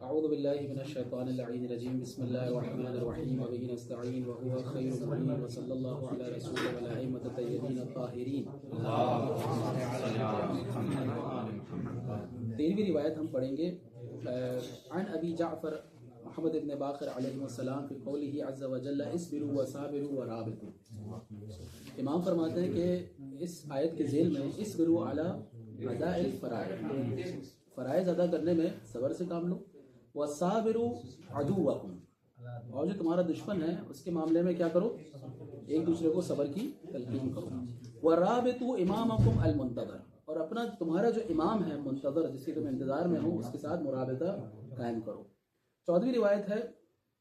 اعوذ باللہ من الشیطان اللعین الرجیم بسم اللہ الرحمن الرحیم وبہ نستعین وهو خیر المعین وصلی اللہ علی رسول والائمۃ الطیبین الطاہرین۔ 13ویں روایت ہم پڑھیں گے عن ابی جعفر محمد بن باقر علیہ السلام فی قولہ عز وجل اصبروا وصابروا ورابطوا۔ امام فرماتے ہیں کہ اس آیت کے ذیل میں اصبروا علی اداء الفرائض، فرائض ادا کرنے میں صبر سے کام لو، وَصَابِرُوا عَدُوَّكُمْ، اور جو تمہارا دشمن ہے اس کے معاملے میں کیا کرو، ایک دوسرے کو صبر کی تلقین کرو، وَرَابِطُوا إِمَامَكُمْ الْمُنْتَظِرَ، اور اپنا تمہارا جو امام ہے منتظر جس کے تم انتظار میں ہو اس کے ساتھ مرابطہ قائم کرو۔ 14ویں روایت ہے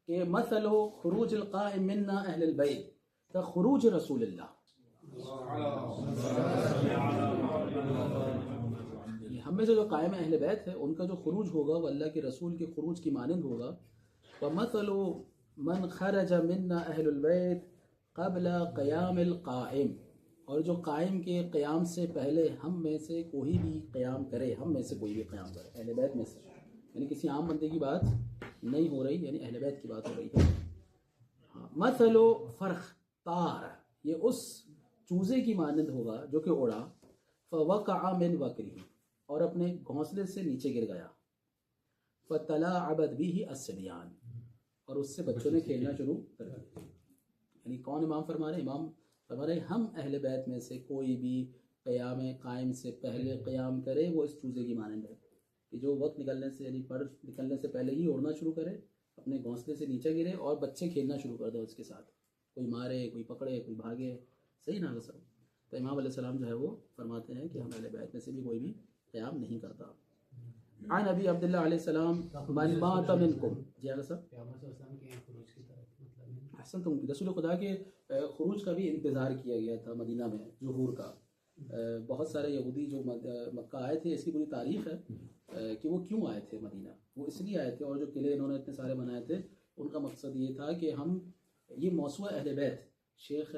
کہ مثل خروج القائم منا اہل البیت کخروج رسول اللہ، ہم میں سے جو قائم اہل بیت ہے ان کا جو خروج ہوگا وہ اللہ کے رسول کے خروج کی مانند ہوگا۔ وَمَثَلُ مَنْ خَرَجَ مِنَّا أَهْلُ الْبَيْتِ قَبْلَ قِيَامِ الْقَائِمِ، اور جو قائم کے قیام سے پہلے ہم میں سے کوئی بھی قیام کرے، ہم میں سے کوئی بھی قیام کرے، اہل بیت میں سے، یعنی کسی عام بندے کی بات نہیں ہو رہی، یعنی اہل بیت کی بات ہو رہی ہے۔ مَثَلُ فَرْخ طَارَ، یہ اس چوزے کی مانند ہوگا جو کہ اڑا، فَوَقَعَ مِنْ وَكْرِهِ، اور اپنے گھونسلے سے نیچے گر گیا، فَتَلَاعَبَتْ بِهِ الصِّبْيَانُ، اور اس سے بچوں نے کھیلنا شروع کر دیا۔ یعنی کون امام فرما رہے ہیں؟ امام فرما رہے ہیں ہم اہل بیت میں سے کوئی بھی قیام قائم سے پہلے قیام کرے وہ اس چوزے کی مانند ہے کہ جو وقت نکلنے سے، یعنی پر نکلنے سے پہلے ہی اڑنا شروع کرے، اپنے گھونسلے سے نیچے گرے اور بچے کھیلنا شروع کر دیں اس کے ساتھ، کوئی مارے، کوئی پکڑے، کوئی بھاگے، صحیح نا سب۔ تو امام علیہ السلام جو ہے وہ فرماتے ہیں کہ ہم اہل بیت میں سے بھی کوئی بھی قیام نہیں کرتا۔ عن ابی عبداللہ علیہ السلام من مات منکم، جی اگر صاحب احسن، تم رسول خدا کے خروج کا بھی انتظار کیا گیا تھا مدینہ میں، ظہور کا۔ بہت سارے یہودی جو مکہ آئے تھے، اس کی پوری تاریخ ہے کہ وہ کیوں آئے تھے مدینہ۔ وہ اس لیے آئے تھے، اور جو قلعے انہوں نے اتنے سارے بنائے تھے ان کا مقصد یہ تھا کہ ہم یہ موسوعہ اہل بیت، شیخ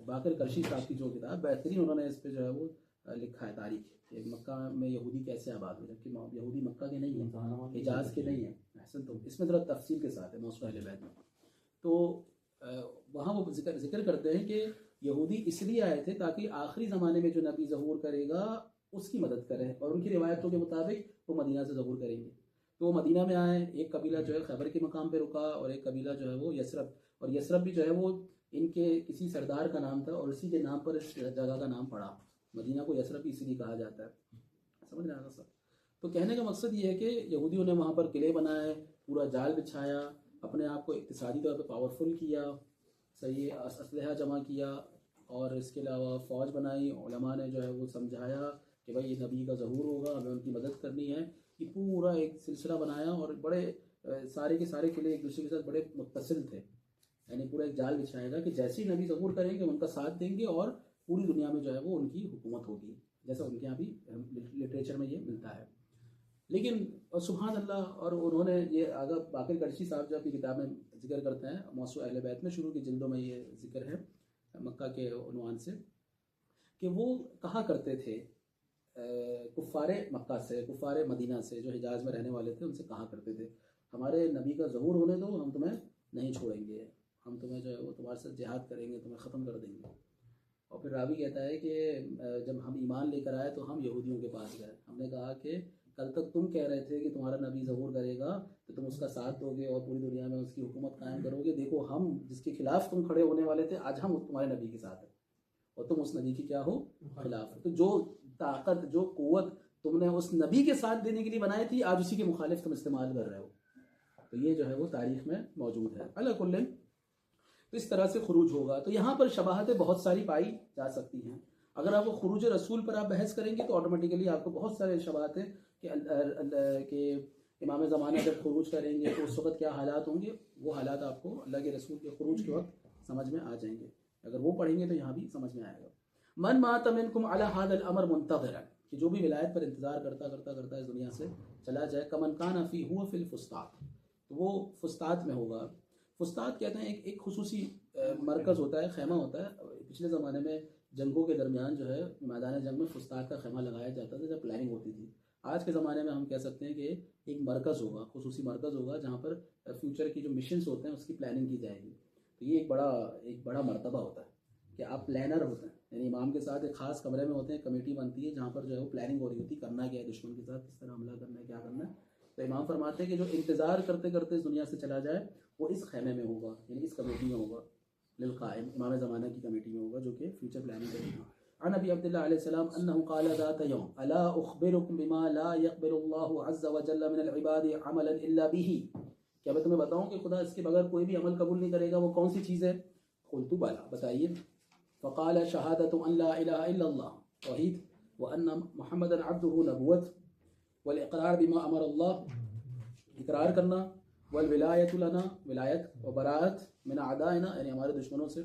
باقر کرشی صاحب کی جو کتاب بہترین انہوں نے اس پہ جو ہے وہ لکھا ہے تاریخ، کہ مکہ میں یہودی کیسے آباد ہوئے، جبکہ یہودی مکہ کے نہیں ہیں، حجاز کے نہیں ہیں۔ احسن، تو اس میں ذرا تفصیل کے ساتھ ہے موسوعہ اہل بیت میں۔ تو وہاں وہ ذکر کرتے ہیں کہ یہودی اس لیے آئے تھے تاکہ آخری زمانے میں جو نبی ظہور کرے گا اس کی مدد کریں، اور ان کی روایتوں کے مطابق وہ مدینہ سے ظہور کریں گے۔ تو وہ مدینہ میں آئے، ایک قبیلہ جو ہے خیبر کے مقام پہ رکا، اور ایک قبیلہ جو ہے وہ یثرب، اور یثرب بھی جو ہے وہ ان کے کسی سردار کا نام تھا، اور اسی کے نام پر اس جگہ کا نام پڑا۔ مدینہ کو یثرب اسی لیے کہا جاتا ہے، سمجھ رہے ہیں سب۔ تو کہنے کا مقصد یہ ہے کہ یہودیوں نے وہاں پر قلعے بنائے، پورا جال بچھایا، اپنے آپ کو اقتصادی طور پہ پاورفل کیا، صحیح اسلحہ جمع کیا، اور اس کے علاوہ فوج بنائی۔ علماء نے جو ہے وہ سمجھایا کہ بھائی یہ نبی کا ظہور ہوگا، ہمیں ان کی مدد کرنی ہے، یہ پورا ایک سلسلہ بنایا، اور بڑے سارے کے سارے قلعے ایک دوسرے کے ساتھ بڑے متصل تھے، یعنی پورا ایک جال بچھائے گا کہ جیسے ہی نبی ظہور کریں گے ان کا ساتھ دیں گے، اور پوری دنیا میں جو ہے وہ ان کی حکومت ہوگی، جیسا ان کے یہاں بھی لٹریچر میں یہ ملتا ہے۔ لیکن سبحان اللہ، اور انہوں نے یہ آگا باقر کرشی صاحب جو اپنی کتاب میں ذکر کرتے ہیں، موسوعہ اہل بیت میں شروع کی جلدوں میں یہ ذکر ہے مکہ کے عنوان سے، کہ وہ کہا کرتے تھے کفار مکہ سے، کفار مدینہ سے، جو حجاز میں رہنے والے تھے، ان سے کہا کرتے تھے ہمارے نبی کا ظہور ہونے دو، ہم تمہیں نہیں چھوڑیں گے، ہم تمہیں جو ہے وہ تمہارے ساتھ جہاد کریں گے، تمہیں ختم کر دیں گے۔ اور پھر راوی کہتا ہے کہ جب ہم ایمان لے کر آئے تو ہم یہودیوں کے پاس گئے، ہم نے کہا کہ کل تک تم کہہ رہے تھے کہ تمہارا نبی ظہور کرے گا تو تم اس کا ساتھ دو گے اور پوری دنیا میں اس کی حکومت قائم کرو گے، دیکھو ہم جس کے خلاف تم کھڑے ہونے والے تھے آج ہم تمہارے نبی کے ساتھ ہیں، اور تم اس نبی کی کیا ہو، خلاف۔ تو جو طاقت، جو قوت تم نے اس نبی کے ساتھ دینے کے لیے بنائی تھی، آج اسی کے مخالف تم استعمال کر رہے ہو۔ تو یہ جو ہے وہ تاریخ میں موجود ہے۔ علی کل، تو اس طرح سے خروج ہوگا۔ تو یہاں پر شباہتیں بہت ساری پائی جا سکتی ہیں۔ اگر آپ وہ خروج رسول پر آپ بحث کریں گے تو آٹومیٹیکلی آپ کو بہت سارے شباہتیں کہ امام زمانہ جب خروج کریں گے تو اس وقت کیا حالات ہوں گے، وہ حالات آپ کو اللہ کے رسول کے خروج کے وقت سمجھ میں آ جائیں گے۔ اگر وہ پڑھیں گے تو یہاں بھی سمجھ میں آئے گا۔ من مات منکم علی ھذا الامر منتظرا، کہ جو بھی ولایت پر انتظار کرتا اس دنیا سے چلا جائے، کمن کان فی هو فی الفسطاط، تو وہ فسطاط میں ہوگا۔ فسطاط کہتے ہیں ایک خصوصی مرکز ہوتا ہے، خیمہ ہوتا ہے۔ پچھلے زمانے میں جنگوں کے درمیان جو ہے میدان جنگ میں فسطاط کا خیمہ لگایا جاتا تھا جب پلاننگ ہوتی تھی۔ آج کے زمانے میں ہم کہہ سکتے ہیں کہ ایک مرکز ہوگا، خصوصی مرکز ہوگا جہاں پر فیوچر کی جو مشنز ہوتے ہیں اس کی پلاننگ کی جائے گی. تو یہ ایک بڑا مرتبہ ہوتا ہے کہ آپ پلانر ہوتے ہیں، یعنی امام کے ساتھ ایک خاص کمرے میں ہوتے ہیں، کمیٹی بنتی ہے جہاں پر جو ہے وہ پلاننگ ہو رہی ہوتی ہے، کرنا کیا ہے دشمن کے ساتھ، کس طرح حملہ کرنا ہے، کیا کرنا ہے. تو امام فرماتے ہیں کہ جو انتظار کرتے کرتے اس دنیا سے چلا جائے وہ اس خیمے میں ہوگا، یعنی اس کمیٹی میں ہوگا، للقائم امام زمانہ کی کمیٹی میں ہوگا جو کہ فیوچر پلاننگ کرے گی. عن ابی عبداللہ علیہ السلام انه قال ذات يوم الا اخبركم بما لا يقبل الله عز وجل من العباد عملا الا به، کیا میں تمہیں بتاؤں کہ خدا اس کے بغیر کوئی بھی عمل قبول نہیں کرے گا، وہ کون سی چیز ہے؟ قلت بلا، بتائیے. فقال شہادت ان لا الہ الا اللہ، توحید، وان محمدا عبدہ، نبوت، والاقرار بما امر اللہ، اقرار کرنا، والولایت لنا، ولایت، وبراءت من اعدائنا، یعنی ہمارے دشمنوں سے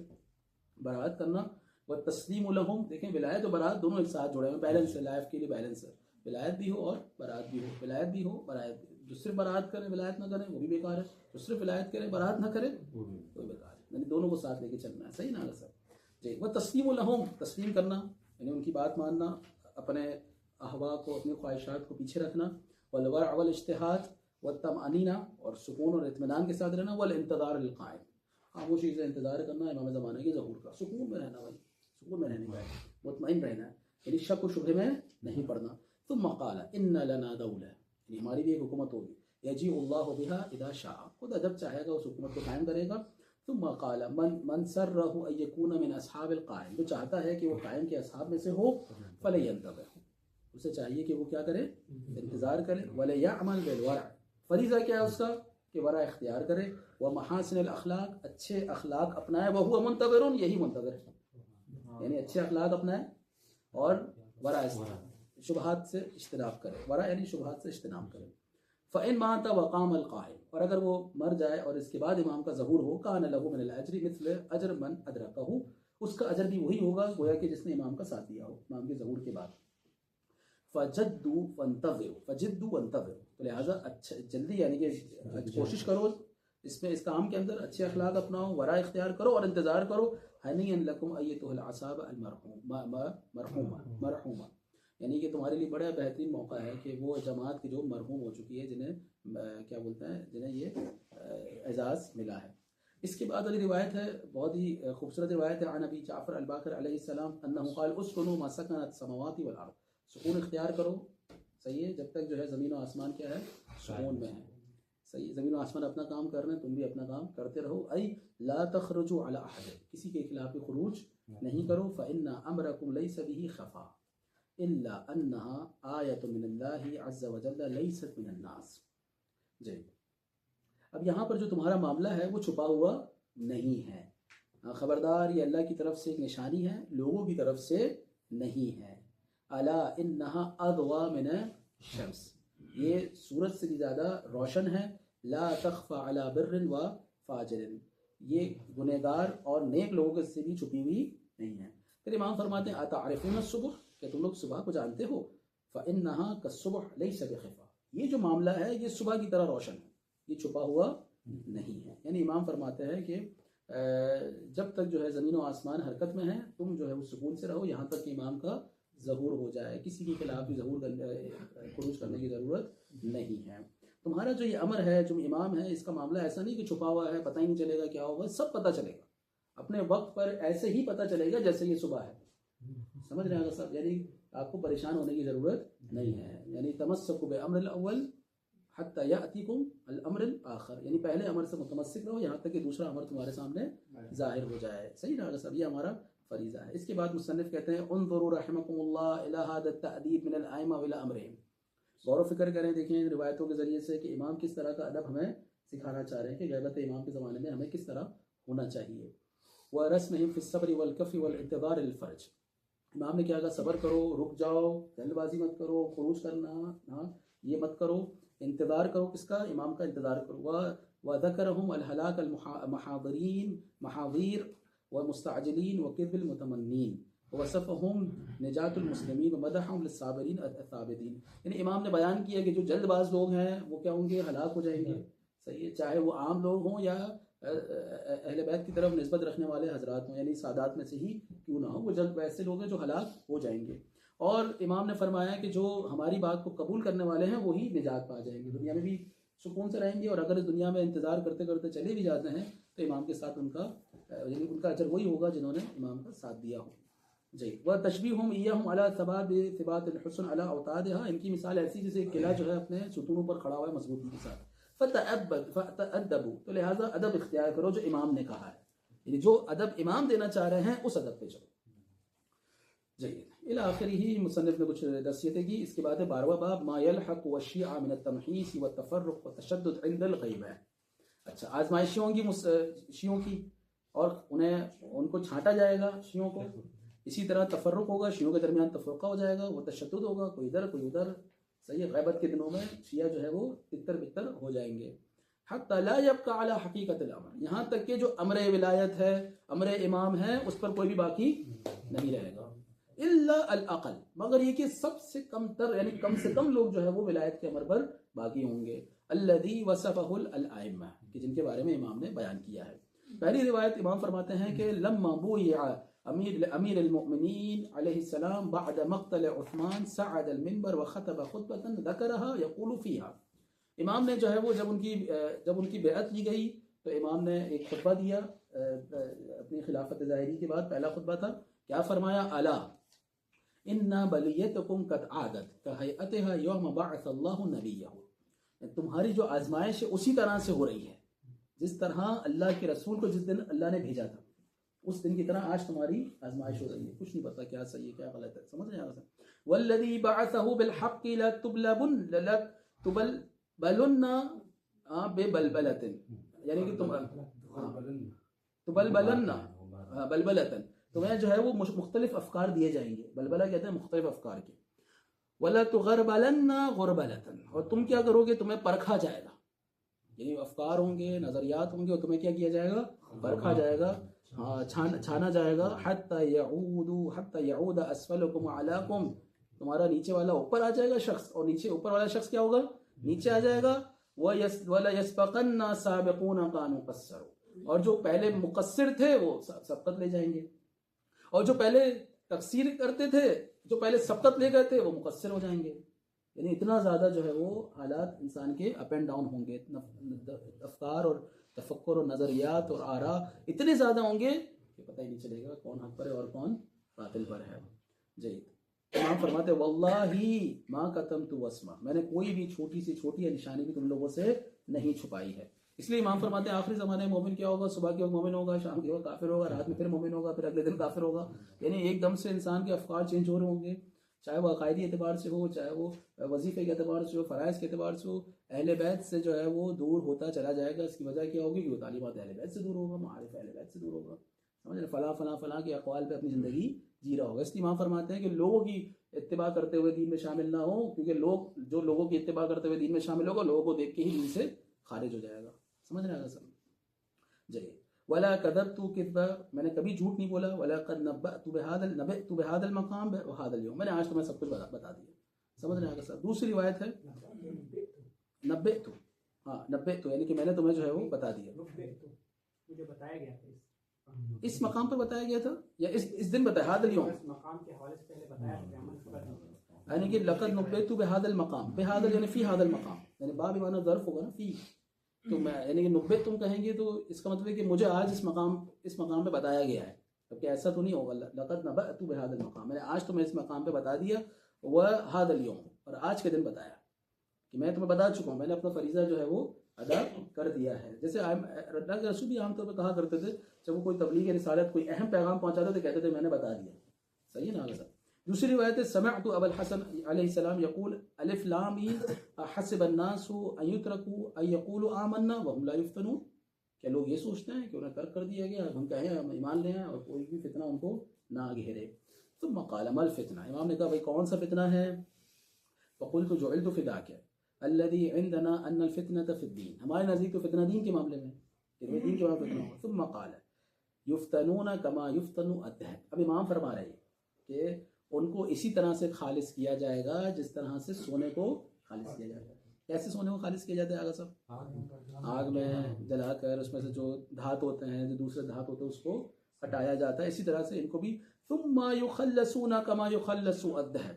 براءت کرنا، والتسلیم لہم، دیکھیں ولایت و براءت دونوں ایک ساتھ جڑے ہیں، بیلنس ہے، لائف کے لیے بیلنس ہے، ولایت بھی ہو اور براءت بھی ہو، ولایت بھی ہو براءت بھی ہو. جو صرف براءت کریں ولایت نہ کریں وہ بھی بیکار ہے، جو صرف ولایت کریں براءت نہ کریں وہ بھی بیکار ہے، یعنی دونوں کو ساتھ لے کے چلنا ہے. صحیح نا سر جی. وہ تسلیم لہم، تسلیم کرنا یعنی ان کی بات ماننا، اپنے احوا کو، اپنی خواہشات کو پیچھے رکھنا، والورع والاجتہاد والطمأنینہ، اور سکون اور اطمینان کے ساتھ رہنا، والانتظار للقائم، خاموشی سے انتظار کرنا امام زمانہ کے ظہور کا، سکون میں رہنا، بھائی سکون میں رہنے کا ہے، مطمئن رہنا ہے، یعنی شک و شبہ میں نہیں پڑنا. ثم قال ان لنا دولہ، یعنی ہماری بھی ایک حکومت ہوگی، یجیء اللہ بہا اذا شاء، خدا جب چاہے گا اس حکومت کو قائم کرے گا. ثم قال من سرہ ان یکون من اصحاب القائم، جو چاہتا ہے کہ وہ قائم کے اصحاب میں سے ہو، فلینتظر، اسے چاہیے کہ وہ کیا کرے، انتظار کرے. ولیعمل بالورع، فریضہ کیا ہے اس کا کہ ورع اختیار کرے، ومحاسن الاخلاق، اچھے اخلاق اپنائے، وہو منتظر، یہی منتظر ہے، یعنی اچھے اخلاق اپنائے اور ورع، شبہات سے اجتناب کرے، ورع یعنی شبہات سے اجتناب کرے. فإن مات وقام القائم، اور اگر وہ مر جائے اور اس کے بعد امام کا ظہور ہو، کان له من الاجر مثل اجر من ادرکہ، اس کا اجر بھی وہی ہوگا گویا کہ جس نے امام کا ساتھ دیا ہو امام کے ظہور کے بعد. فجدوا وانتظروا، فجدوا وانتظروا، تو لہٰذا اچھا جلدی یعنی کہ کوشش کرو اس میں، اس کام کے اندر اچھے اخلاق اپناؤ، ورع اختیار کرو اور انتظار کرو. ہنیئا لکم ایتها الاعصاب مرحومہ، یعنی کہ تمہارے لیے بڑا بہترین موقع ہے کہ وہ جماعت کی جو مرحوم ہو چکی ہے، جنہیں کیا بولتے ہیں، جنہیں یہ اعزاز ملا ہے. اس کے بعد والی روایت ہے، بہت ہی خوبصورت روایت ہے. عن ابی جعفر الباقر علیہ السلام انہ قال اسکنوا ما سکنت السماوات والارض، سکون اختیار کرو، صحیح ہے، جب تک جو ہے زمین و آسمان کیا ہے، سکون میں ہے. صحیح، زمین و آسمان اپنا کام کر رہے ہیں، تم بھی اپنا کام کرتے رہو. ای لا تخرجوا علی احد، کسی کے خلاف خروج نہیں کرو. فإن امرکم لیس به خفا الا انها آیۃ من اللہ عز وجل لیست من الناس. جی، اب یہاں پر جو تمہارا معاملہ ہے وہ چھپا ہوا نہیں ہے، خبردار یہ اللہ کی طرف سے ایک نشانی ہے، لوگوں کی طرف سے نہیں ہے. الا انها اضوا من الشمس، یہ سورج سے بھی زیادہ روشن ہے. لا تخفى على بر و فاجر، یہ گنہگار اور نیک لوگوں سے بھی چھپی ہوئی نہیں ہے. پھر امام فرماتے ہیں اتعرفون الصبح، کہ تم لوگ صبح کو جانتے ہو، فإنها كالصبح ليس بخفا، یہ جو معاملہ ہے یہ صبح کی طرح روشن ہے، یہ چھپا ہوا نہیں ہے. یعنی امام فرماتے ہیں کہ جب تک جو ہے زمین و آسمان حرکت میں ہیں، تم جو ہے وہ سکون سے رہو یہاں تک کہ امام کا ظہور ہو جائے، کسی کے خلاف بھی خروج کرنے کی ضرورت نہیں ہے. تمہارا جو یہ امر ہے، جو امام ہے، اس کا معاملہ ایسا نہیں کہ چھپا ہوا ہے، پتہ ہی نہیں چلے گا کیا ہوگا، سب پتہ چلے گا اپنے وقت پر، ایسے ہی پتہ چلے گا جیسے یہ صبح ہے. سمجھ رہے ہیں صاحب، یعنی آپ کو پریشان ہونے کی ضرورت نہیں ہے. یعنی تمسکوا بامر الاول حتی یاتیکم الامر الاخر، یعنی پہلے امر سے متمسک رہو یہاں تک کہ دوسرا امر تمہارے سامنے ظاہر ہو جائے. صحیح رہا صاحب، یہ ہمارا فریضہ ہے. اس کے بعد مصنف کہتے ہیں انظروا رحمکم اللہ الی ھذا التأدیب من الائمہ والی امرہم، غور و فکر کریں، دیکھیں ان روایتوں کے ذریعے سے کہ امام کس طرح کا ادب ہمیں سکھانا چاہ رہے ہیں کہ غیبت امام کے زمانے میں ہمیں کس طرح ہونا چاہیے. ورسمہم فی الصبر والکف والانتظار للفرج، امام نے کیا کہا، صبر کرو، رک جاؤ، جلد بازی مت کرو، خروج کرنا ہاں یہ مت کرو، انتظار کرو، کس کا، امام کا انتظار کرو. وذکرہم الہلاک المحاضرین محاضیر والمستعجلین وکذب المتمنین وصفہم نجات المسلمین ومدحہم للصابرین الثابتین. یعنی امام نے بیان کیا کہ جو جلد باز لوگ ہیں وہ کیا ہوں گے، ہلاک ہو جائیں گے. صحیح ہے، چاہے وہ عام لوگ ہوں یا اہل بیت کی طرف نسبت رکھنے والے حضرات ہوں، یعنی سادات میں سے ہی کیوں نہ ہو، وہ جلد ویسے لوگ ہیں جو ہلاک ہو جائیں گے. اور امام نے فرمایا کہ جو ہماری بات کو قبول کرنے والے ہیں وہی نجات پا جائیں گے، دنیا میں بھی سکون سے رہیں گے، اور اگر اس دنیا میں انتظار کرتے کرتے چلے بھی جاتے ہیں تو امام کے ساتھ ان کا یعنی ان کا اجر وہی ہوگا جنہوں نے امام کا ساتھ دیا ہو. جی وہ تشبیہہم ایہم علی ثبات الحسن علی اوتادہا، ان کی مثال ایسی جیسے ایک قلعہ جو ہے اپنے ستونوں پر کھڑا ہوا ہے مضبوطی کے ساتھ. فتأدبوا، تو لہٰذا ادب اختیار کرو جو امام نے کہا ہے، یعنی جو ادب امام دینا چاہ رہے ہیں اس ادب پہ چلو. جید الی آخری ہی مصنف نے کچھ نصیحتیں کی. اس کے بعد ہے 12واں باب ما یلحق والشیعہ من التمحیص والتفرق والتشدد عند الغیبہ. اچھا آزمائشوں کی شیعوں کی، اور ان کو چھانٹا جائے گا شیعوں کو، اسی طرح تفرق ہوگا، شیعوں کے درمیان تفرقہ ہو جائے گا، وہ تشدد ہوگا، کوئی ادھر کوئی ادھر. صحیح غیبت کے دنوں میں شیعہ جو ہے وہ تتر بتر ہو جائیں گے. حتی لا یبقى علی حقیقت الامر، یہاں تک کہ جو امر ولایت ہے، امر امام ہے، اس پر کوئی بھی باقی نہیں رہے گا. الا الاقل، مگر یہ کہ سب سے کم تر یعنی کم سے کم لوگ جو ہے وہ ولایت کے امر پر باقی ہوں گے. الذی وصفہ الائمہ، کہ جن کے بارے میں امام نے بیان کیا ہے. پہلی روایت امام فرماتے ہیں کہ لما بویع امیر المؤمنین علیہ السلام بعد مقتل عثمان صعد المنبر وخطب خطبۃ ذکرها یقول فیہا. امام نے جو ہے وہ جب ان کی بیعت کی گئی تو امام نے ایک خطبہ دیا اپنی خلافت ظاہری کے بعد. پہلا خطبہ تھا، کیا فرمایا؟ الا ان بلیتکم قد عادت کہیئتها یوم بعث اللہ نبیہ، تمہاری جو آزمائش ہے اسی طرح سے ہو رہی ہے جس طرح اللہ کے رسول کو جس دن اللہ نے بھیجا تھا اس دن کی طرح آج تمہاری آزمائش ہو رہی ہے. کچھ نہیں پتا کیا صحیح ہے کیا غلط ہے، سمجھ رہے ہیں؟ والذی بعثہ بالحق لتبلبلن ببلبلۃ، یعنی کہ تبلبلن بلبلۃ، تمہیں جو ہے وہ مختلف افکار دیے جائیں گے. بلبلہ کہتے ہیں مختلف افکار کے. وَلَتُغَرْبَلَنَّ غُرْبَلَةً، اور تم کیا کرو گے؟ تمہیں پرکھا جائے گا، یعنی افکار ہوں گے، نظریات ہوں گے، اور تمہیں کیا کیا جائے گا؟ پرکھا جائے گا، چھانا جائے گا. حَتَّى يَعُودَ أَسْفَلُكُمْ عَلَاكُمْ، تمہارا نیچے والا اوپر آ جائے گا شخص، اور نیچے اوپر والا شخص کیا ہوگا؟ نیچے آ جائے گا. وَلَيَسْبَقَنَّ سَابِقُونَ كَانُوا قَصَّرُوا، اور جو پہلے مقصر تھے وہ سبقت لے جائیں گے، اور جو پہلے تقصیر کرتے تھے، جو پہلے سبقت لے گئے تھے، وہ مقصر ہو جائیں گے. یعنی اتنا زیادہ جو ہے وہ حالات انسان کے اپ اینڈ ڈاؤن ہوں گے، افکار اور تفکر اور نظریات اور آراء اتنے زیادہ ہوں گے کہ پتہ ہی نہیں چلے گا کون حق پر ہے اور کون باطل پر ہے. جی امام فرماتے واللہ ما کتمت وسمہ، میں نے کوئی بھی چھوٹی سے چھوٹی نشانی بھی تم لوگوں سے نہیں چھپائی ہے. اس لیے امام فرماتے ہیں آخری زمانے میں مومن کیا ہوگا؟ صبح کے وقت مومن ہوگا، شام کے وقت کافر ہوگا، رات میں پھر مومن ہوگا، پھر اگلے دن کافر ہوگا. یعنی ایک دم سے انسان کے افکار چینج ہو رہے ہوں گے، چاہے وہ عقائدی اعتبار سے ہو، چاہے وہ وظیفے کے اعتبار سے ہو، فرائض کے اعتبار سے ہو. اہل بیت سے جو ہے وہ دور ہوتا چلا جائے گا. اس کی وجہ کیا ہوگی کہ وہ تعلیمات اہل بیت سے دور ہوگا، معارف اہل بیت سے دور ہوگا، سمجھ رہے؟ فلاں فلاں فلاں کے اقوال پہ اپنی زندگی جی رہا ہوگا. اس لیے امام فرماتے ہیں کہ لوگوں کی اتباع کرتے ہوئے دین میں شامل نہ ہو، کیونکہ جو لوگوں کی اتباع کرتے ہوئے دین میں شامل ہوگا لوگوں کو دیکھ کے ہی دین سے خارج ہو جائے گا. سمجھ رہے ہیں سب؟ جی ولا کذبت کذبا، میں نے کبھی جھوٹ نہیں بولا. ولا قد نبأت بهذا المقام وهذا اليوم، میں نے آج تمہیں سب کچھ بتا دیا. سمجھ رہے ہیں سب؟ دوسری روایت ہے نبأت، ہاں نبأت یعنی کہ میں نے تمہیں جو ہے وہ بتا دیا. مجھے بتایا گیا تھا اس مقام پر بتایا گیا تھا یا اس دن بتایا؟ هذا اليوم اس مقام کے حوالے سے پہلے بتایا تھا، یعنی کہ لقد نبأت بهذا المقام، بهذا یعنی فی هذا المقام، یعنی باب معنی ظرف ہوگا نا فی، تو میں یعنی کہ نبے تم کہیں گے تو اس کا مطلب ہے کہ مجھے آج اس مقام پہ بتایا گیا ہے. جبکہ ایسا تو نہیں ہوگا. لقد نبأت بهذا المقام، میں نے آج تمہیں اس مقام پہ بتا دیا. وهذا اليوم، اور آج کے دن بتایا کہ میں تمہیں بتا چکا ہوں، میں نے اپنا فریضہ جو ہے وہ ادا کر دیا ہے. جیسے اللہ کے رسول بھی عام طور پہ کہا کرتے تھے جب وہ کوئی تبلیغ رسالت کوئی اہم پیغام پہنچاتے تھے کہتے تھے میں نے بتا دیا. صحیح ہے نا آگے سب؟ دوسری روایت ہے سمعت ابا الحسن علیہ السلام یقول الف لام حسب الناس ان يتركوا ان يقولوا آمنا وهم لا يفتنون، کہ لوگ یہ سوچتے ہیں کہ انہیں ترک کر دیا گیا، ہم کہیں ہم ایمان لے آئیں اور کوئی بھی فتنہ ان کو نہ گھیرے. ثم قال ما الفتنہ، امام نے کہا بھائی کون سا فتنہ ہے؟ فقلت جعلت فداک الذي عندنا ان الفتنة في الدين، ہمارے نزدیک تو فتنہ دین کے معاملے میں، کہ دین کے معاملے میں فتنہ ہو. ثم قال یفتنون کما یفتن الدہر، اب امام فرما رہے ہیں کہ ان کو اسی طرح سے خالص کیا جائے گا جس طرح سے سونے کو خالص کیا جائے گا. کیسے سونے کو خالص کیا جاتا ہے؟ آگا سب آگ میں جلا کر اس میں سے جو دھات ہوتے ہیں جو دوسرے دھات ہوتے ہیں اس کو ہٹایا جاتا ہے. اسی طرح سے ان کو بھی ثم یخلصون کما یخلص الذهب،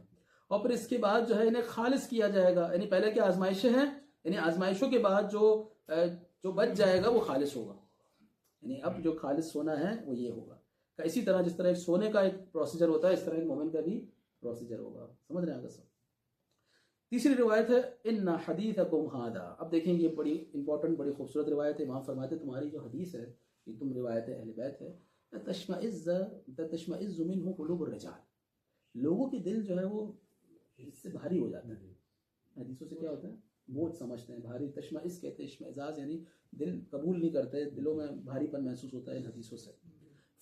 اور پھر اس کے بعد جو ہے انہیں خالص کیا جائے گا. یعنی پہلے کیا آزمائشیں ہیں، یعنی آزمائشوں کے بعد جو بچ جائے گا وہ خالص ہوگا. یعنی اب جو خالص سونا ہے وہ یہ ہوگا. اسی طرح جس طرح ایک سونے کا ایک پروسیجر ہوتا ہے، اس طرح ایک مومن کا بھی پروسیجر ہوگا. سمجھ رہے ہیں آگے سب. تیسری روایت ہے ان حدیثکم ھذا. اب دیکھیں یہ بڑی امپورٹنٹ، بڑی خوبصورت روایت ہے. امام فرماتے ہیں تمہاری جو حدیث ہے، یہ تم روایت اہل بیت ہے، تشمئز منہ قلوب الرجال، لوگوں کے دل جو ہے وہ اس سے بھاری ہو جاتا ہے. حدیثوں سے کیا ہوتا ہے، بوجھ سمجھتے ہیں، بھاری. تشمئز کہتے ہیں، اشمئزاز یعنی دل قبول نہیں کرتے، دلوں میں بھاری پن محسوس ہوتا ہے ان حدیثوں سے.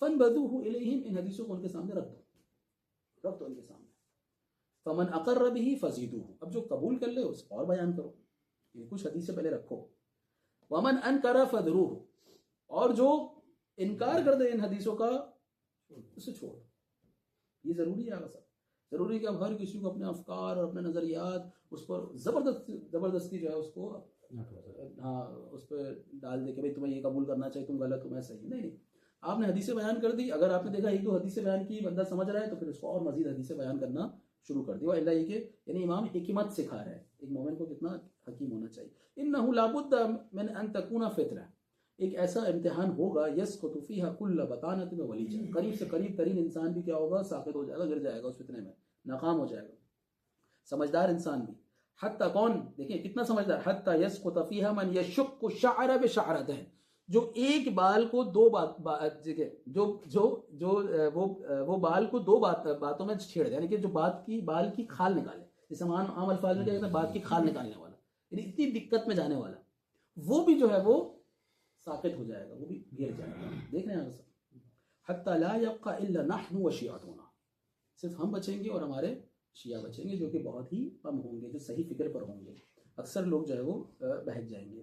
فانبذوہ الیہم، ان حدیثوں کو ان کے سامنے رکھ دو ان کے سامنے. فمن اقر به فزیدوہ، اب جو قبول کر لے اس کو اور بیان کرو، یہ کچھ حدیث سے پہلے رکھو. ومن انکر فذروہ، اور جو انکار کر دے ان حدیثوں کا اسے چھوڑ. یہ ضروری ہے سب. ضروری ہے کہ اب ہر کسی کو اپنے افکار اور اپنے نظریات اس پر زبردستی جو ہے اس کو اس پہ ڈال دے کہ بھئی تمہیں یہ قبول کرنا چاہیے، تم غلط ہو میں صحیح. نہیں، آپ نے حدیثیں بیان کر دی. اگر آپ نے دیکھا ایک دو حدیثیں بیان کی، بندہ سمجھ رہا ہے، تو پھر اس کو اور مزید حدیثیں بیان کرنا شروع کر دی. اللہ یہ کہ یعنی امام حکمت سکھا رہا ہے ایک مومن کو کتنا حکیم ہونا چاہیے. انہ لابد من ان تکون فتنہ، ایک ایسا امتحان ہوگا یسقط فیہا کل بطانۃ ولیجہ، قریب سے قریب ترین انسان بھی کیا ہوگا، ساقط ہو جائے گا، گر جائے گا اس فتنے میں، ناکام ہو جائے گا. سمجھدار انسان بھی. حتیٰ کون، دیکھیں کتنا سمجھدار، حتیٰ یسقط فیہا من یشق الشعر بشعرتہ، جو ایک بال کو دو وہ بال کو دو باتوں میں چھیڑ دے، یعنی کہ جو بال کی کھال نکالے، جیسے عام الفاظ میں کیا کہتے ہیں بات کی کھال نکالنے والا، یعنی اتنی دقت میں جانے والا، وہ بھی جو ہے وہ ساقط ہو جائے گا، وہ بھی گر جائے گا. دیکھ رہے ہیں سب. حتیٰ لا یبقى الا نحن وشیعتنا، صرف ہم بچیں گے اور ہمارے شیعہ بچیں گے، جو کہ بہت ہی کم ہوں گے، جو صحیح فکر پر ہوں گے. اکثر لوگ جو ہے وہ بہک جائیں گے.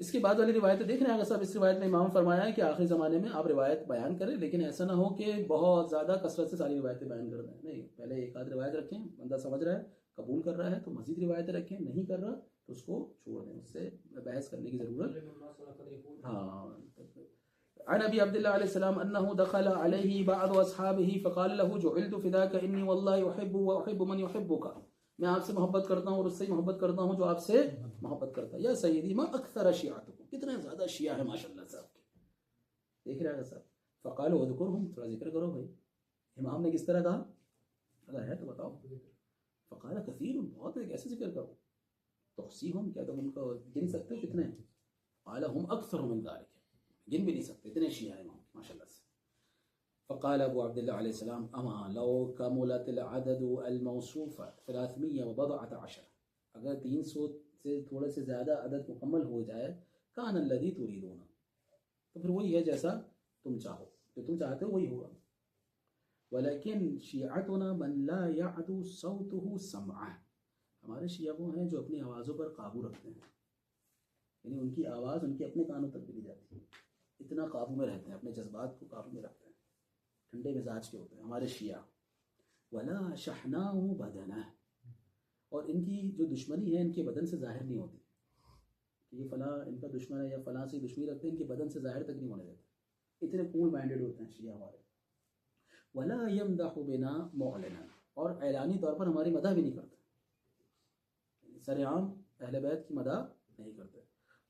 اس کے بعد والی روایتیں دیکھ رہے ہیں صاحب. اس روایت میں امام فرمایا ہے کہ آخری زمانے میں آپ روایت بیان کریں، لیکن ایسا نہ ہو کہ بہت زیادہ کثرت سے ساری روایتیں بیان کر دیں. نہیں، پہلے ایک آدھ روایت رکھیں، بندہ سمجھ رہا ہے قبول کر رہا ہے تو مزید روایتیں رکھیں، نہیں کر رہا تو اس کو چھوڑ دیں، اس سے بحث کرنے کی ضرورت. ہاں. عن ابی عبداللہ علیہ السلام انه دخل علیہ بعض اصحابہ فقال له جعلت فداک انی واللہ احب واحب من يحبک، میں آپ سے محبت کرتا ہوں اور اس سے محبت کرتا ہوں جو آپ سے محبت کرتا ہے. یا سیدی ما اکثر شیعتکم، کتنے زیادہ شیعہ ہیں ماشاءاللہ صاحب کے. دیکھ رہے ہیں صاحب. فقال اذکرہم، تھوڑا ذکر کرو بھائی. امام نے کس طرح کہا، اگر ہے تو بتاؤ. فقال کثیر، بہت ہے، کیسے ذکر کرو. تحصیہم، کیا تم ان کو گن سکتے ہو کتنے ہیں. قال هم اکثر من ذلک، گن بھی نہیں سکتے، اتنے شیعہ ہیں ماشاءاللہ سے. فقال ابو عبداللہ علیہ السلام اما لو کملت العدد الموصوف 314، اگر 300 سے تھوڑے سے زیادہ عدد مکمل ہو جائے، کان الذی تريدون، تو پھر وہی ہے جیسا تم چاہو، جو تم چاہتے ہو وہی ہوگا. ولیکن شیعتنا من لا يعدو صوته سمعه، ہمارے شیعہ وہ ہیں جو اپنی آوازوں پر قابو رکھتے ہیں، یعنی ان کی آواز ان کے اپنے کانوں تک بھی نہیں جاتی ہے، اتنا قابو میں رہتے ہیں، اپنے جذبات کو قابو میں رکھتے ہیں، ٹھنڈے مزاج کے ہوتے ہیں ہمارے شیعہ. ولا شحناء بدنہ، اور ان کی جو دشمنی ہے ان کے بدن سے ظاہر نہیں ہوتی کہ یہ فلاں ان کا دشمن ہے یا فلاں سے دشمنی رکھتے ہیں، ان کے بدن سے ظاہر تک نہیں ہونے دیتے، اتنے کول مائنڈیڈ ہوتے ہیں شیعہ ہمارے. ولا یمدح بنا معلنا، اور اعلانی طور پر ہماری مدح بھی نہیں کرتے، سر عام اہل بیت کی مدح نہیں کرتے.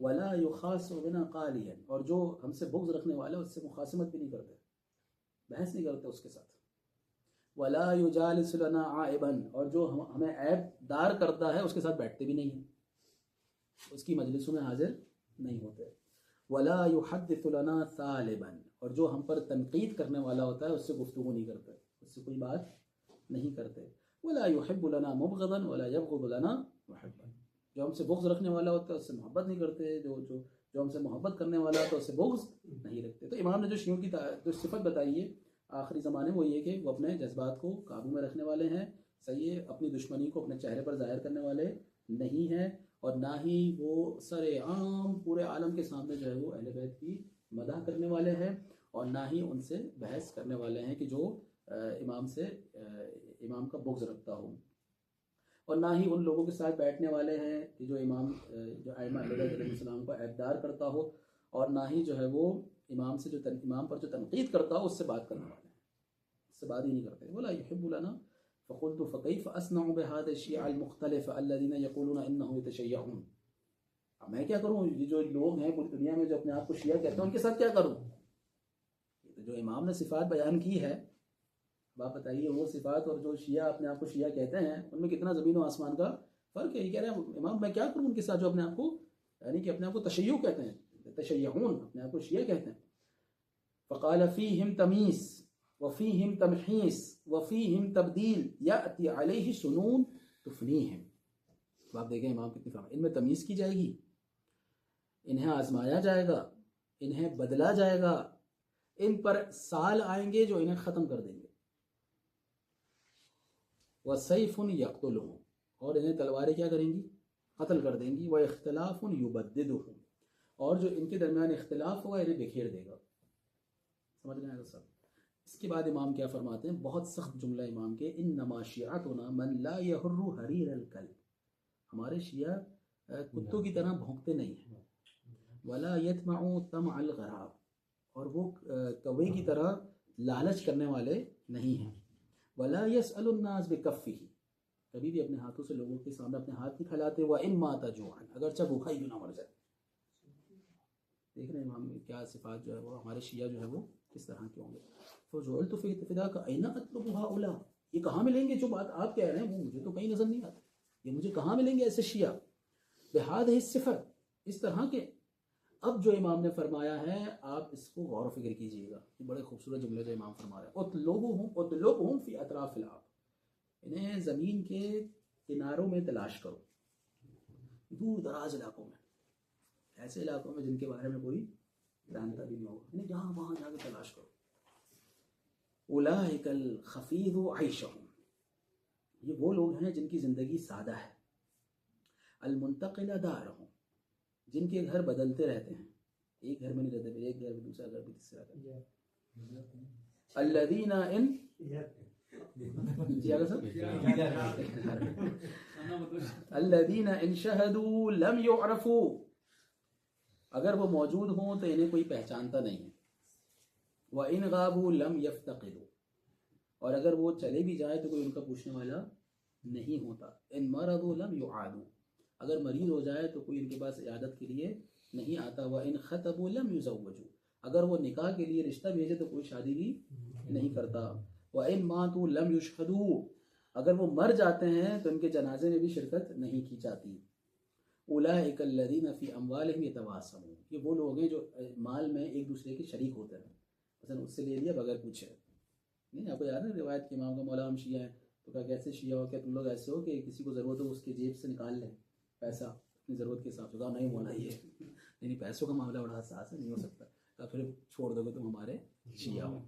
ولا یخاص بنا قالیا، اور جو ہم سے بغض رکھنے والا ہے اس سے مخاصمت بھی نہیں کرتے، بحث نہیں کرتے اس کے ساتھ. ولا یجالس لنا عائبا، اور جو ہمیں عیب دار کرتا ہے اس کے ساتھ بیٹھتے بھی نہیں ہیں، اس کی مجلسوں میں حاضر نہیں ہوتے. ولا یحدث لنا ثالبا، اور جو ہم پر تنقید کرنے والا ہوتا ہے اس سے گفتگو نہیں کرتے، اس سے کوئی بات نہیں کرتے. ولا یحب لنا مبغضا ولا یبغض لنا محبا، جو ہم سے بغض رکھنے والا ہوتا ہے اس سے محبت نہیں کرتے، جو ہم سے محبت کرنے والا ہوتا ہے اس سے بغض نہیں رکھتے. تو امام نے جو شیعوں کی جو صفت بتائی ہے آخری زمانے میں وہ یہ کہ وہ اپنے جذبات کو قابو میں رکھنے والے ہیں، صحیح ہے، اپنی دشمنی کو اپنے چہرے پر ظاہر کرنے والے نہیں ہیں، اور نہ ہی وہ سر عام پورے عالم کے سامنے جو ہے وہ اہل بیت کی مدح کرنے والے ہیں، اور نہ ہی ان سے بحث کرنے والے ہیں کہ جو امام کا بغض رکھتا ہو، اور نہ ہی ان لوگوں کے ساتھ بیٹھنے والے ہیں کہ جو ائمہ اہل بیت علیہ السلام کو عیبدار کرتا ہو، اور نہ ہی جو ہے وہ امام سے جو امام پر جو تنقید کرتا ہو اس سے بات کرنے والے ہیں، اس سے بات ہی نہیں کرتے. بولا يحب لنا فقلت فكيف اصنع بهذا الشيع المختلف الذين يقولون انه يتشيعون. اب میں کیا کروں، یہ جو لوگ ہیں پوری دنیا میں جو اپنے آپ کو شیعہ کہتے ہیں ان کے ساتھ کیا کروں. جو امام نے صفات بیان کی ہے، آپ بتائیے وہ صفات اور جو شیعہ اپنے آپ کو شیعہ کہتے ہیں ان میں کتنا زمین و آسمان کا فرق ہے. یہ کہہ رہے ہیں امام میں کیا کروں ان کے ساتھ جو اپنے آپ کو، یعنی کہ اپنے آپ کو تشیع کہتے ہیں، تشیعون، اپنے آپ کو شیعہ کہتے ہیں. فقال فیہم تمیز وفیہم تمحیص وفیہم تبدیل یأتی علیہ سنون تفنیہم. تو آپ دیکھیں امام کتنی فہم، ان میں تمیز کی جائے گی، انہیں آزمایا جائے گا، انہیں بدلا جائے گا، ان پر سال آئیں گے جو انہیں ختم کر دیں گے. وَسَيْفٌ يَقْتُلُهُمْ، اور انہیں تلواریں کیا کریں گی، قتل کر دیں گی. وَإِخْتِلَافٌ يُبَدِّدُهُمْ، اور جو ان کے درمیان اختلاف ہوگا انہیں بکھیر دے گا. سمجھ رہے ہیں سب. اس کے بعد امام کیا فرماتے ہیں، بہت سخت جملہ امام کے، انما شیعتنا من لا یحر حریر الکلب، ہمارے شیعہ کتوں کی طرح بھونکتے نہیں ہیں. ولا یطمع طمع الغراب، اور وہ کوے کی طرح لالچ کرنے والے نہیں ہیں. ولا يسأل الناس بکفہ، کبھی بھی اپنے ہاتھوں سے لوگوں کے سامنے اپنے ہاتھ نہیں پھیلاتے. وان مات جوعا، اگرچہ بھوکا ہی کیوں نہ مر جائے. دیکھ رہے ہیں امام کیا صفات جو ہے وہ ہمارے شیعہ جو ہے وہ کس طرح کے ہوں گے. فجعلت فی اتفداک این اطلب هؤلاء، یہ کہاں ملیں گے جو بات آپ کہہ رہے ہیں وہ مجھے تو کہیں نظر نہیں آتے، یہ مجھے کہاں ملیں گے ایسے شیعہ بہذہ الصفت، اس طرح کے. اب جو امام نے فرمایا ہے آپ اس کو غور و فکر کیجئے گا، یہ بڑے خوبصورت جملے جو امام فرما رہے ہیں. اطلبهم فی اطراف الارض، انہیں زمین کے کناروں میں تلاش کرو، دور دراز علاقوں میں، ایسے علاقوں میں جن کے بارے میں کوئی جانتا بھی نہیں ہوگا، یعنی جہاں وہاں جا کے تلاش کرو. اولئک الخفیض عیشہم، یہ وہ لوگ ہیں جن کی زندگی سادہ ہے. المنتقل دارہم، جن کے گھر بدلتے رہتے ہیں، ایک گھر میں نہیں رہتے، ایک گھر میں دوسرا گھر بھی تیسرا گھر. الذین ان الذین ان شہدوا لم یعرفوا، اگر وہ موجود ہوں تو انہیں کوئی پہچانتا نہیں ہے. وَإِنْ غَابُوا لَمْ يَفْتَقِدُوا، اور اگر وہ چلے بھی جائے تو کوئی ان کا پوچھنے والا نہیں ہوتا. إِنْ مَرَضُوا لَمْ يُعَادُوا، اگر مریض ہو جائے تو کوئی ان کے پاس عیادت کے لیے نہیں آتا. وَإِنْ خَطَبُوا لَمْ يُزَوَّجُوا، اگر وہ نکاح کے لیے رشتہ بھیجے تو کوئی شادی بھی نہیں کرتا. وَإِنْ مَاتُوا لَمْ يُشْهَدُوا، اگر وہ مر جاتے ہیں تو ان کے جنازے میں بھی شرکت نہیں کی جاتی. اولئک الذین فی اموالہم یتواصون، یہ وہ لوگ ہیں جو مال میں ایک دوسرے کے شریک ہوتے ہیں. مثلا اس سے لے لیا بغیر پوچھے. نہیں آپ کو یاد ہے روایت کہ امام کا مولا ہم شیعہ ہیں، تو کہا کیسے شیعہ ہو، کیا تم لوگ ایسے ہو کہ کسی کو ضرورت ہو اس کے جیب سے نکال لیں پیسہ اپنی ضرورت کے حساب سے. کہا نہیں مولا یہ نہیں، پیسوں کا معاملہ بڑا حساس ہے، نہیں ہو سکتا. کہا پھر چھوڑ دو گے تم ہمارے شیعہ ہو.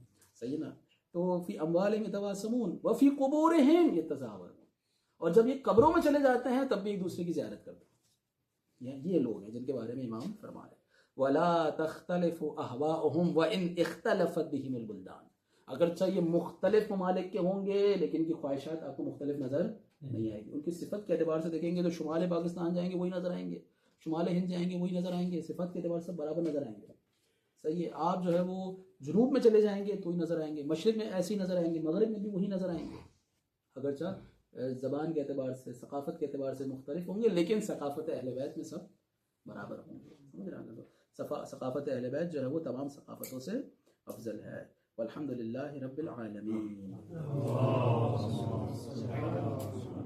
صحیح نا. تو فی اموالہم یتواصون وفی قبورہم یتزاورون، اور جب یہ قبروں میں چلے جاتے ہیں تب بھی ایک دوسرے کی زیارت کرتے ہیں. یہ لوگ ہیں جن کے بارے میں امام فرما رہے ہیں. وَلَا تَخْتَلِفُ أَهْوَاؤُهُمْ وَإِنْ اخْتَلَفَتْ بِهِمُ الْبُلْدَانُ، اگرچہ یہ مختلف ممالک کے ہوں گے لیکن ان کی خواہشات آپ کو مختلف نظر نہیں آئے گی. ان کی صفت کے اعتبار سے دیکھیں گے تو شمال پاکستان جائیں گے وہی نظر آئیں گے، شمال ہند جائیں گے وہی نظر آئیں گے، صفت کے اعتبار سے برابر نظر آئیں گے. صحیح ہے. آپ جو ہے وہ جنوب میں چلے جائیں گے تو ہی نظر آئیں گے، مشرق میں ایسے ہی نظر آئیں گے، مغرب میں بھی وہی نظر آئیں گے. اگرچہ زبان کے اعتبار سے، ثقافت کے اعتبار سے مختلف ہوں گے لیکن ثقافت اہل بیت میں سب برابر ہوں گے. سمجھ رہے ہیں؟ ثقافت اہل بیت جو ہے وہ تمام ثقافتوں سے افضل ہے. والحمد للہ رب العالمین.